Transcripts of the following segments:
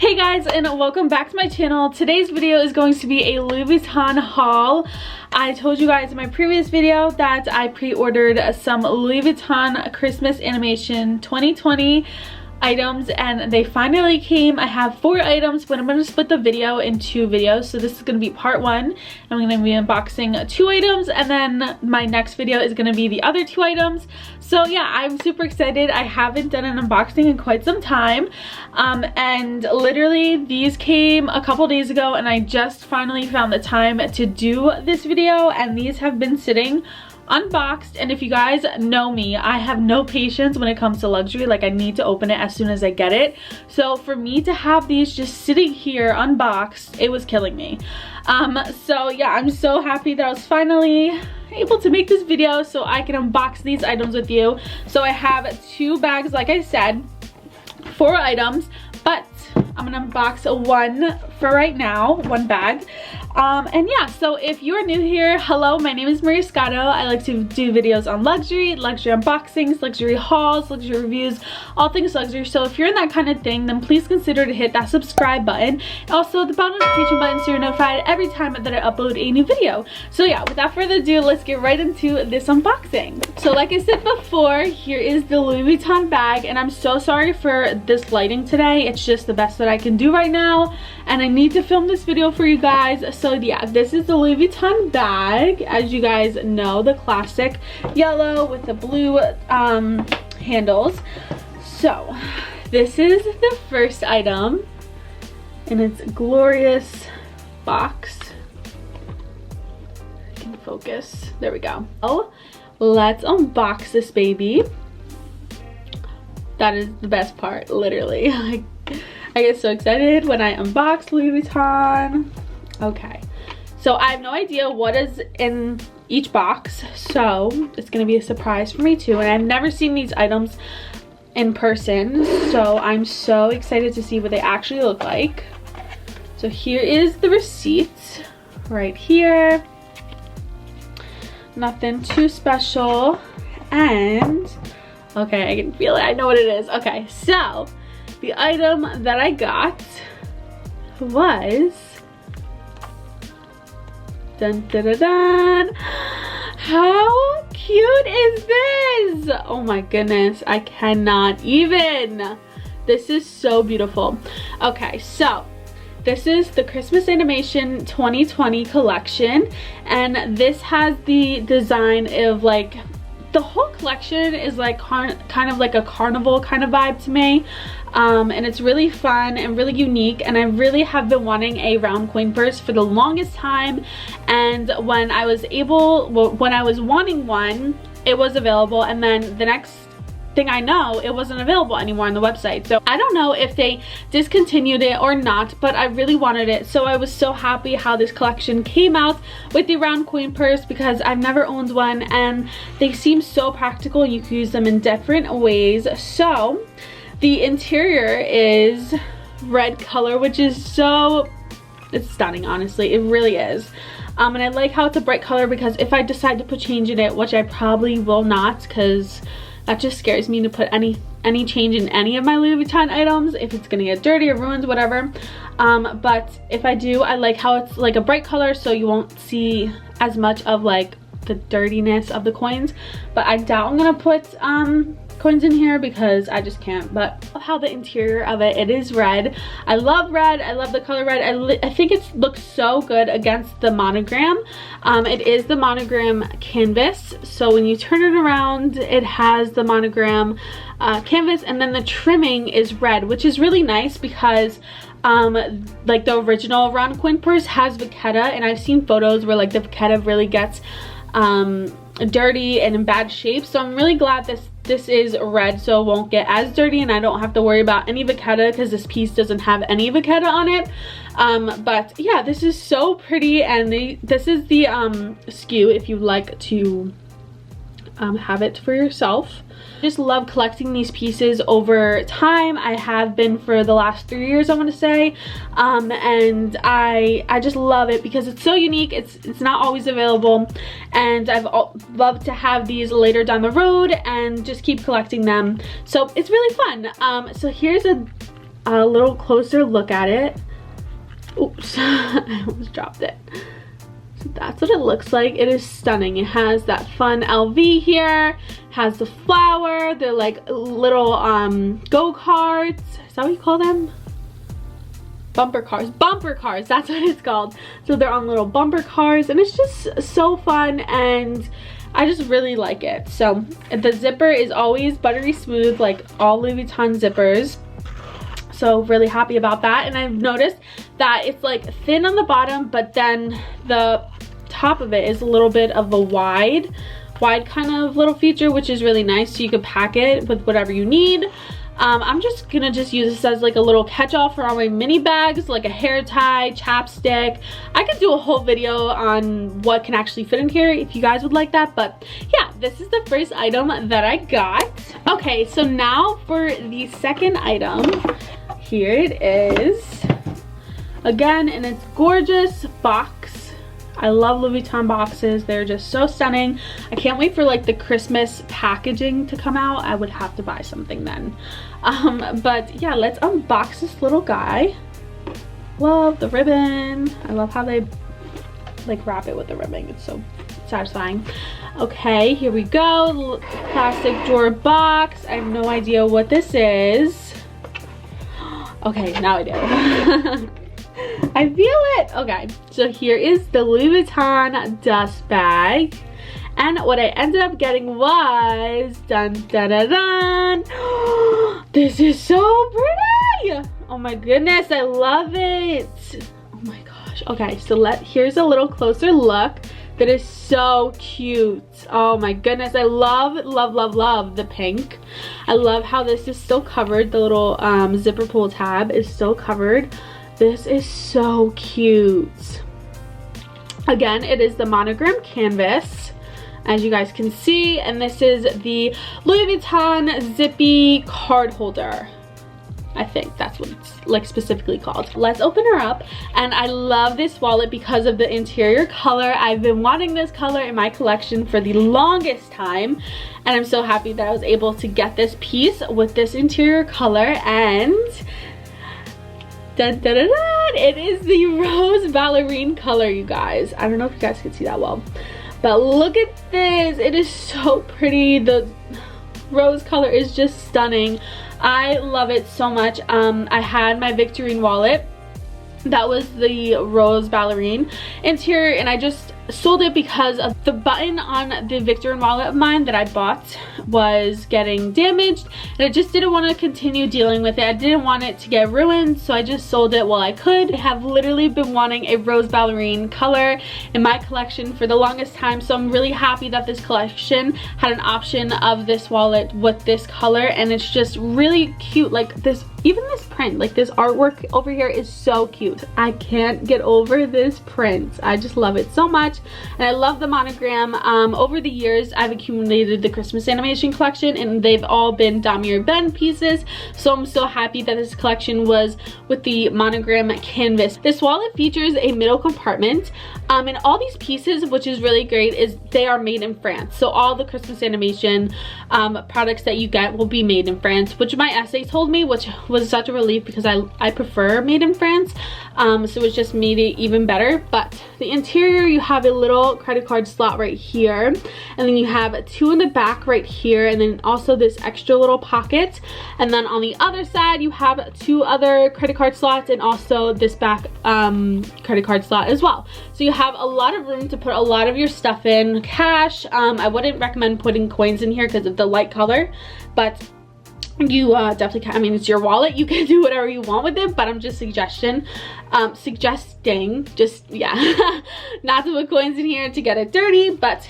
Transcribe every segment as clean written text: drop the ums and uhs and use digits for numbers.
Hey guys, and welcome back to my channel. Today's video is going to be a Louis Vuitton haul. I told you guys in my previous video that I pre-ordered some Louis Vuitton Christmas Animation 2020 items and they finally came. I have 4 items, but I'm going to split the video in 2 videos. So this is going to be part 1. I'm going to be unboxing 2 items and then my next video is going to be the other 2 items. So yeah, I'm super excited. I haven't done an unboxing in quite some time. And literally these came a couple days ago and I just finally found the time to do this video, and these have been sitting unboxed. And if you guys know me, I have no patience when it comes to luxury. Like, I need to open it as soon as I get it. So for me to have these just sitting here unboxed, it was killing me. So yeah, I'm so happy that I was finally able to make this video so I can unbox these items with you. So I have 2 bags, like I said, 4 items, but I'm gonna unbox 1 for right now, 1 bag. And yeah, so if you're new here, hello, my name is Maria Scotto. I like to do videos on luxury unboxings, luxury hauls, luxury reviews, all things luxury. So if you're in that kind of thing, then please consider to hit that subscribe button. Also the bell notification button so you're notified every time that I upload a new video. So yeah, without further ado, let's get right into this unboxing. So like I said before, here is the Louis Vuitton bag, and I'm so sorry for this lighting today. It's just the best that I can do right now, and I need to film this video for you guys. So yeah, this is the Louis Vuitton bag. As you guys know, the classic yellow with the blue handles. So this is the first item in its glorious box. I can focus. There we go. Oh, let's unbox this baby. That is the best part, literally. I get so excited when I unbox Louis Vuitton. Okay, so I have no idea what is in each box, so it's gonna be a surprise for me too, and I've never seen these items in person, so I'm so excited to see what they actually look like. So here is the receipt right here. Nothing too special, and okay, I can feel it, I know what it is. Okay, so the item that I got was dun, dun, dun, dun. How cute is this? Oh my goodness, I cannot even. This is so beautiful. Okay, so this is the Christmas Animation 2020 collection, and this has the design of like, the whole collection is like kind of like a carnival kind of vibe to me. And it's really fun and really unique, and I really have been wanting a round coin purse for the longest time, and when I was wanting one, it was available, and then the next thing I know, it wasn't available anymore on the website. So I don't know if they discontinued it or not, but I really wanted it. So I was so happy how this collection came out with the round coin purse, because I've never owned one and they seem so practical. You can use them in different ways. So the interior is red color, which is so, it's stunning, honestly. It really is. And I like how it's a bright color, because if I decide to put change in it, which I probably will not, because that just scares me to put any change in any of my Louis Vuitton items, if it's gonna get dirty or ruined, whatever. But if I do, I like how it's like a bright color, so you won't see as much of like the dirtiness of the coins. But I doubt I'm gonna put coins in here because I just can't. But I love how the interior of it is red. I love red. I love the color red. I think it looks so good against the monogram. It is the monogram canvas, so when you turn it around, it has the monogram canvas, and then the trimming is red, which is really nice because like the original round coin purse has vachetta, and I've seen photos where like the vachetta really gets dirty and in bad shape. So I'm really glad this is red, so it won't get as dirty, and I don't have to worry about any vachetta because this piece doesn't have any vachetta on it. But yeah, this is so pretty, and this is the SKU if you like to have it for yourself. Just love collecting these pieces over time. I have been for the last 3 years, I want to say, and I just love it because it's so unique. It's not always available, and I've loved to have these later down the road and just keep collecting them. So it's really fun. So here's a a little closer look at it. Oops, I almost dropped it. So that's what it looks like. It is stunning. It has that fun LV here, has the flower, they're like little go-karts. Is that what you call them? Bumper cars, that's what it's called. So they're on little bumper cars, and it's just so fun, and I just really like it. So the zipper is always buttery smooth, like all Louis Vuitton zippers. So really happy about that. And I've noticed that it's like thin on the bottom, but then the top of it is a little bit of a wide kind of little feature, which is really nice. So you can pack it with whatever you need. I'm just gonna use this as like a little catch-all for all my mini bags, like a hair tie, chapstick. I could do a whole video on what can actually fit in here if you guys would like that, but yeah, this is the first item that I got. Okay, so now for the second item. Here it is, again in its gorgeous box. I love Louis Vuitton boxes. They're just so stunning. I can't wait for like the Christmas packaging to come out. I would have to buy something then. But yeah, let's unbox this little guy. Love the ribbon. I love how they like wrap it with the ribbon. It's so satisfying. Okay, here we go. Plastic drawer box. I have no idea what this is. Okay, now I do. I feel it. Okay, so here is the Louis Vuitton dust bag, and what I ended up getting was dun dun dun dun. This is so pretty. Oh my goodness, I love it. Oh my gosh. Okay, so here's a little closer look. That is so cute. Oh my goodness, I love the pink. I love how this is still covered. The little zipper pull tab is still covered. This is so cute. Again, it is the monogram canvas, as you guys can see, and this is the Louis Vuitton Zippy card holder. I think that's what it's like specifically called. Let's open her up. And I love this wallet because of the interior color. I've been wanting this color in my collection for the longest time, and I'm so happy that I was able to get this piece with this interior color. And dun, dun, dun, dun, it is the rose ballerine color, you guys. I don't know if you guys can see that well, but look at this. It is so pretty. The rose color is just stunning. I love it so much. I had my Victorine wallet that was the rose ballerine interior, and I just sold it because of the button on the Victorine wallet of mine that I bought was getting damaged, and I just didn't want to continue dealing with it. I didn't want it to get ruined, so I just sold it while I could. I have literally been wanting a rose ballerine color in my collection for the longest time, so I'm really happy that this collection had an option of this wallet with this color, and it's just really cute. Like this, even this print, like this artwork over here is so cute. I can't get over this print. I just love it so much. And I love the monogram. Over the years, I've accumulated the Christmas animation collection, and they've all been Damier Ben pieces. So I'm so happy that this collection was with the monogram canvas. This wallet features a middle compartment. And all these pieces, which is really great, is they are made in France. So all the Christmas animation products that you get will be made in France, which my essay told me, which was such a relief because I prefer made in France. So it just made it even better. But the interior, you have a little credit card slot right here, and then you have two in the back right here, and then also this extra little pocket, and then on the other side you have two other credit card slots, and also this back credit card slot as well. So you have a lot of room to put a lot of your stuff in. Cash, I wouldn't recommend putting coins in here because of the light color, but you definitely can. I mean, it's your wallet, you can do whatever you want with it, but I'm just suggesting just, yeah, not to put coins in here to get it dirty. But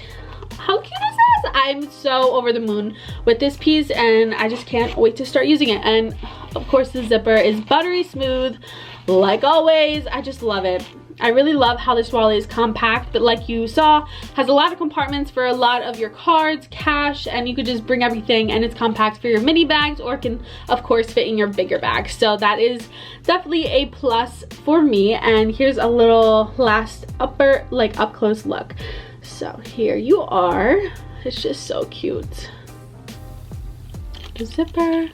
how cute is this? I'm so over the moon with this piece, and I just can't wait to start using it. And of course the zipper is buttery smooth like always. I just love it. I really love how this wallet is compact, but like you saw, has a lot of compartments for a lot of your cards, cash, and you could just bring everything, and it's compact for your mini bags, or it can of course fit in your bigger bag. So that is definitely a plus for me. And here's a little last up close look. So here you are. It's just so cute. The zipper.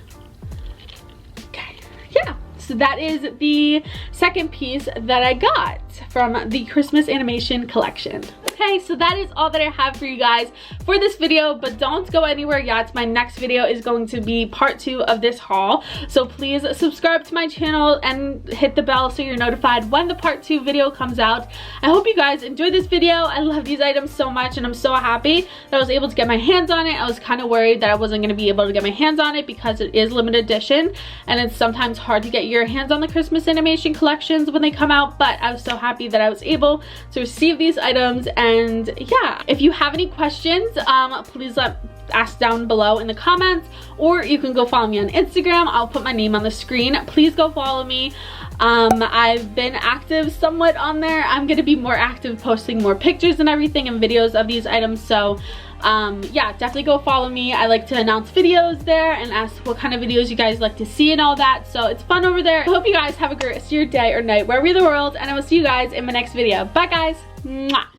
Okay, yeah. so that is the second piece that I got from the Christmas animation collection. Okay, so that is all that I have for you guys for this video, but don't go anywhere yet. My next video is going to be part 2 of this haul, so please subscribe to my channel and hit the bell so you're notified when the part 2 video comes out. I hope you guys enjoyed this video. I love these items so much, and I'm so happy that I was able to get my hands on it. I was kind of worried that I wasn't going to be able to get my hands on it because it is limited edition, and it's sometimes hard to get your hands on the Christmas animation collections when they come out, but I was so happy that I was able to receive these items. And yeah, if you have any questions, please ask down below in the comments, or you can go follow me on Instagram. I'll put my name on the screen. Please go follow me. I've been active somewhat on there. I'm gonna be more active, posting more pictures and everything and videos of these items, so yeah, definitely go follow me. I like to announce videos there and ask what kind of videos you guys like to see and all that, so it's fun over there. I hope you guys have a great rest of your day or night wherever you're in the world, and I will see you guys in my next video. Bye guys. Mwah.